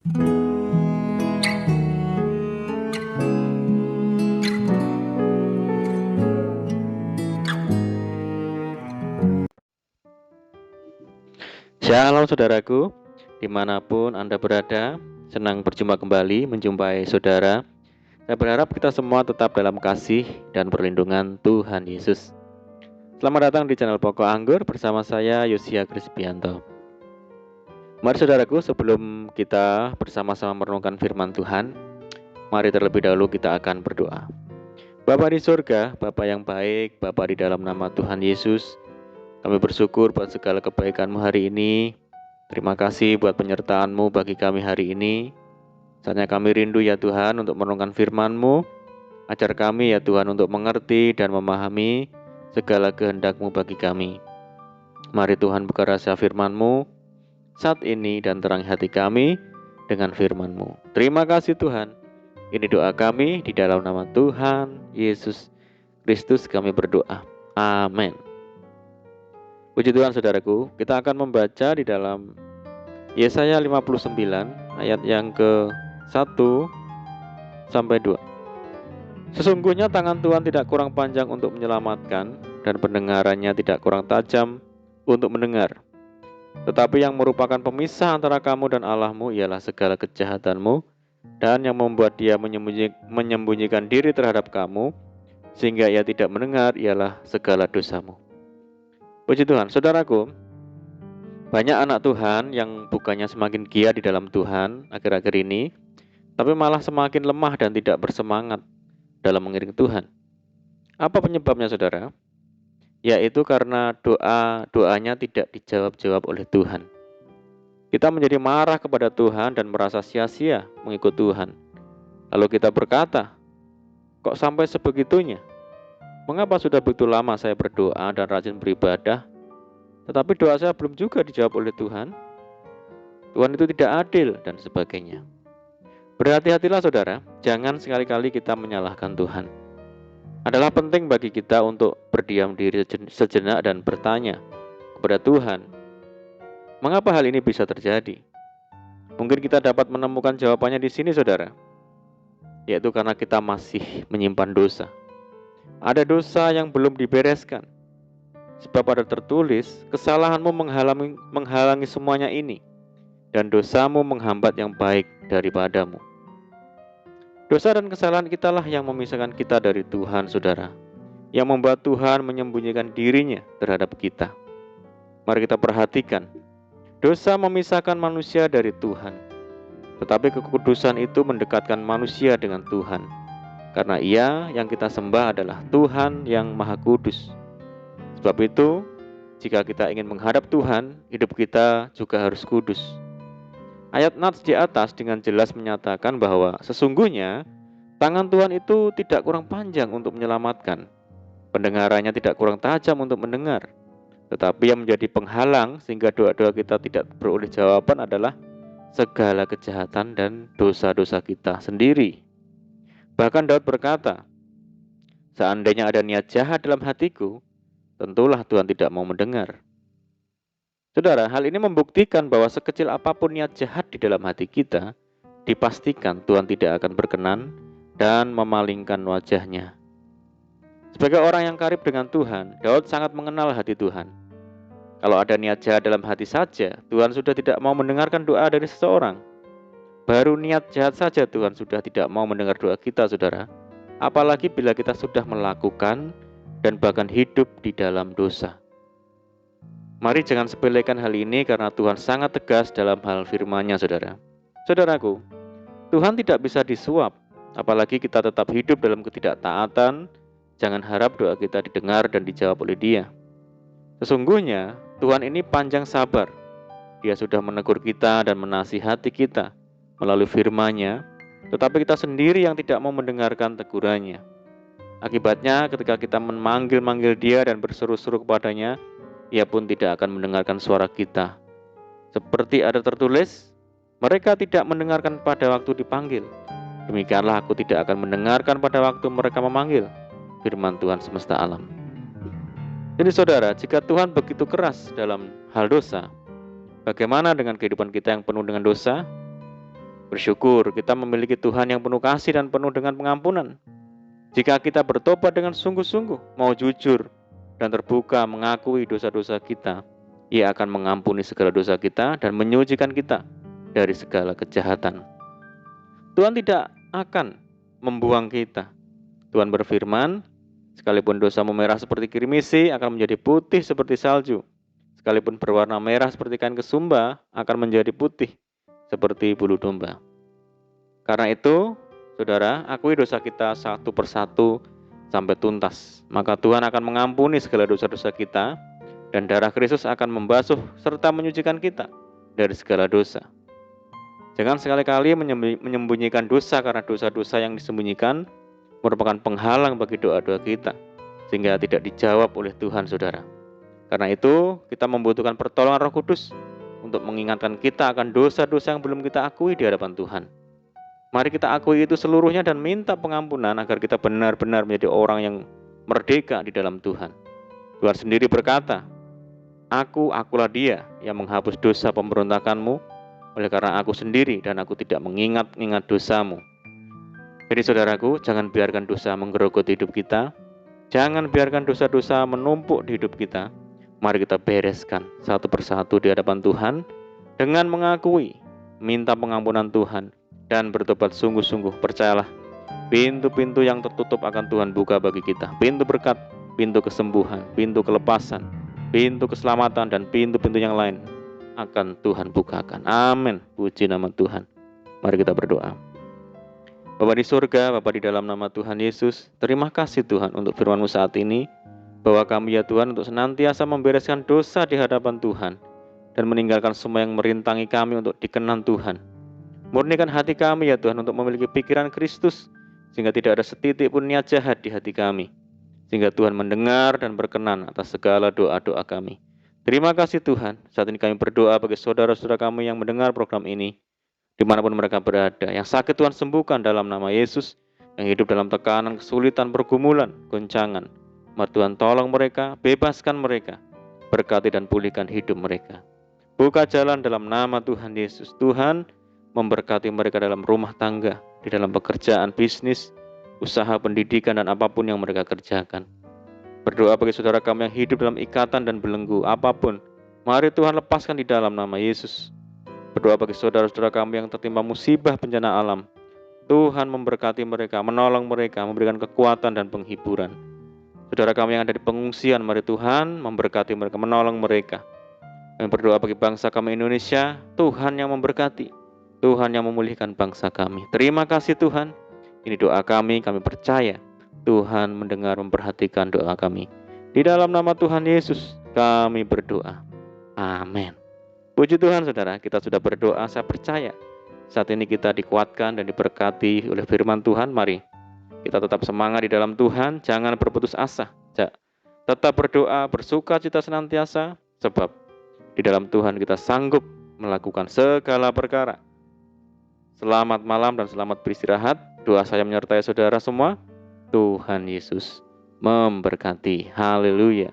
Shalom saudaraku, dimanapun Anda berada, senang berjumpa kembali menjumpai saudara. Saya berharap kita semua tetap dalam kasih dan perlindungan Tuhan Yesus. Selamat datang di channel Pokok Anggur bersama saya Yosia Krispianto. Mari saudaraku, sebelum kita bersama-sama merenungkan firman Tuhan, mari terlebih dahulu kita akan berdoa. Bapa di surga, Bapa yang baik, Bapa di dalam nama Tuhan Yesus, kami bersyukur buat segala kebaikan-Mu hari ini. Terima kasih buat penyertaan-Mu bagi kami hari ini. Saatnya kami rindu ya Tuhan untuk merenungkan firman-Mu. Ajar kami ya Tuhan untuk mengerti dan memahami segala kehendak-Mu bagi kami. Mari Tuhan buka rahasia firman-Mu saat ini dan terangi hati kami dengan firman-Mu. Terima kasih Tuhan. Ini doa kami di dalam nama Tuhan Yesus Kristus kami berdoa. Amin. Puji Tuhan saudaraku, kita akan membaca di dalam Yesaya 59 ayat yang ke-1 sampai 2. Sesungguhnya tangan Tuhan tidak kurang panjang untuk menyelamatkan dan pendengarannya tidak kurang tajam untuk mendengar. Tetapi yang merupakan pemisah antara kamu dan Allahmu ialah segala kejahatanmu, dan yang membuat dia menyembunyikan diri terhadap kamu sehingga ia tidak mendengar ialah segala dosamu. Puji Tuhan, saudaraku, banyak anak Tuhan yang bukannya semakin giat di dalam Tuhan akhir-akhir ini, tapi malah semakin lemah dan tidak bersemangat dalam mengiring Tuhan. Apa penyebabnya saudara? Yaitu karena doa-doanya tidak dijawab-jawab oleh Tuhan. Kita menjadi marah kepada Tuhan dan merasa sia-sia mengikut Tuhan. Lalu kita berkata, kok sampai sebegitunya? Mengapa sudah begitu lama saya berdoa dan rajin beribadah, tetapi doa saya belum juga dijawab oleh Tuhan? Tuhan itu tidak adil dan sebagainya. Berhati-hatilah saudara, jangan sekali-kali kita menyalahkan Tuhan. Adalah penting bagi kita untuk berdiam diri sejenak dan bertanya kepada Tuhan, mengapa hal ini bisa terjadi? Mungkin kita dapat menemukan jawabannya di sini saudara, yaitu karena kita masih menyimpan dosa. Ada dosa yang belum dibereskan. Sebab ada tertulis, kesalahanmu menghalangi semuanya ini, dan dosamu menghambat yang baik daripadamu. Dosa dan kesalahan kitalah yang memisahkan kita dari Tuhan, saudara, yang membuat Tuhan menyembunyikan dirinya terhadap kita. Mari kita perhatikan, dosa memisahkan manusia dari Tuhan, tetapi kekudusan itu mendekatkan manusia dengan Tuhan, karena Ia yang kita sembah adalah Tuhan yang Maha Kudus. Sebab itu, jika kita ingin menghadap Tuhan, hidup kita juga harus kudus. Ayat nats di atas dengan jelas menyatakan bahwa sesungguhnya tangan Tuhan itu tidak kurang panjang untuk menyelamatkan, pendengarannya tidak kurang tajam untuk mendengar, tetapi yang menjadi penghalang sehingga doa-doa kita tidak beroleh jawaban adalah segala kejahatan dan dosa-dosa kita sendiri. Bahkan Daud berkata, seandainya ada niat jahat dalam hatiku, tentulah Tuhan tidak mau mendengar. Saudara, hal ini membuktikan bahwa sekecil apapun niat jahat di dalam hati kita, dipastikan Tuhan tidak akan berkenan dan memalingkan wajahnya. Sebagai orang yang karib dengan Tuhan, Daud sangat mengenal hati Tuhan. Kalau ada niat jahat dalam hati saja, Tuhan sudah tidak mau mendengarkan doa dari seseorang. Baru niat jahat saja Tuhan sudah tidak mau mendengar doa kita, saudara. Apalagi bila kita sudah melakukan dan bahkan hidup di dalam dosa. Mari jangan sepelekan hal ini karena Tuhan sangat tegas dalam hal firman-Nya, saudara. Saudaraku, Tuhan tidak bisa disuap, apalagi kita tetap hidup dalam ketidaktaatan. Jangan harap doa kita didengar dan dijawab oleh Dia. Sesungguhnya Tuhan ini panjang sabar. Dia sudah menegur kita dan menasihati kita melalui firman-Nya, tetapi kita sendiri yang tidak mau mendengarkan tegurannya. Akibatnya ketika kita memanggil-manggil Dia dan berseru-seru kepadanya, Ia pun tidak akan mendengarkan suara kita. Seperti ada tertulis, mereka tidak mendengarkan pada waktu dipanggil. Demikianlah aku tidak akan mendengarkan pada waktu mereka memanggil. Firman Tuhan semesta alam. Jadi saudara, jika Tuhan begitu keras dalam hal dosa, bagaimana dengan kehidupan kita yang penuh dengan dosa? Bersyukur kita memiliki Tuhan yang penuh kasih dan penuh dengan pengampunan. Jika kita bertobat dengan sungguh-sungguh, mau jujur dan terbuka mengakui dosa-dosa kita, Ia akan mengampuni segala dosa kita dan menyucikan kita dari segala kejahatan. Tuhan tidak akan membuang kita. Tuhan berfirman, sekalipun dosamu merah seperti kirmisi, akan menjadi putih seperti salju. Sekalipun berwarna merah seperti kain kesumba, akan menjadi putih seperti bulu domba. Karena itu, saudara, akui dosa kita satu persatu sampai tuntas. Maka Tuhan akan mengampuni segala dosa-dosa kita, dan darah Kristus akan membasuh serta menyucikan kita dari segala dosa. Jangan sekali-kali menyembunyikan dosa, karena dosa-dosa yang disembunyikan merupakan penghalang bagi doa-doa kita, sehingga tidak dijawab oleh Tuhan, saudara. Karena itu, kita membutuhkan pertolongan Roh Kudus untuk mengingatkan kita akan dosa-dosa yang belum kita akui di hadapan Tuhan. Mari kita akui itu seluruhnya dan minta pengampunan agar kita benar-benar menjadi orang yang merdeka di dalam Tuhan. Tuhan sendiri berkata, Akulah Dia yang menghapus dosa pemberontakanmu, oleh karena Aku sendiri dan Aku tidak mengingat-ingat dosamu. Jadi saudaraku, jangan biarkan dosa menggerogoti hidup kita. Jangan biarkan dosa-dosa menumpuk di hidup kita. Mari kita bereskan satu persatu di hadapan Tuhan dengan mengakui, minta pengampunan Tuhan, dan bertobat sungguh-sungguh. Percayalah, pintu-pintu yang tertutup akan Tuhan buka bagi kita. Pintu berkat, pintu kesembuhan, pintu kelepasan, pintu keselamatan, dan pintu-pintu yang lain akan Tuhan bukakan. Amin. Puji nama Tuhan. Mari kita berdoa. Bapa di surga, Bapa di dalam nama Tuhan Yesus, terima kasih Tuhan untuk firman-Mu saat ini, bahwa kami ya Tuhan untuk senantiasa membereskan dosa di hadapan Tuhan, dan meninggalkan semua yang merintangi kami untuk dikenan Tuhan. Murnikan hati kami ya Tuhan untuk memiliki pikiran Kristus, sehingga tidak ada setitik pun niat jahat di hati kami, sehingga Tuhan mendengar dan berkenan atas segala doa-doa kami. Terima kasih Tuhan. Saat ini kami berdoa bagi saudara-saudara kami yang mendengar program ini, dimanapun mereka berada. Yang sakit Tuhan sembuhkan dalam nama Yesus. Yang hidup dalam tekanan, kesulitan, pergumulan, goncangan, mari Tuhan tolong mereka, bebaskan mereka, berkati dan pulihkan hidup mereka. Buka jalan dalam nama Tuhan Yesus. Tuhan memberkati mereka dalam rumah tangga, di dalam pekerjaan, bisnis, usaha, pendidikan, dan apapun yang mereka kerjakan. Berdoa bagi saudara kami yang hidup dalam ikatan dan belenggu apapun, mari Tuhan lepaskan di dalam nama Yesus. Berdoa bagi saudara-saudara kami yang tertimpa musibah bencana alam, Tuhan memberkati mereka, menolong mereka, memberikan kekuatan dan penghiburan. Saudara kami yang ada di pengungsian, mari Tuhan memberkati mereka, menolong mereka. Kami berdoa bagi bangsa kami Indonesia, Tuhan yang memberkati, Tuhan yang memulihkan bangsa kami. Terima kasih Tuhan, ini doa kami percaya Tuhan mendengar, memperhatikan doa kami. Di dalam nama Tuhan Yesus kami berdoa. Amin. Puji Tuhan saudara, kita sudah berdoa, saya percaya saat ini kita dikuatkan dan diberkati oleh firman Tuhan. Mari kita tetap semangat di dalam Tuhan, jangan berputus asa. Tetap berdoa, bersuka cita senantiasa, sebab di dalam Tuhan kita sanggup melakukan segala perkara. Selamat malam dan selamat beristirahat. Doa saya menyertai saudara semua. Tuhan Yesus memberkati. Haleluya.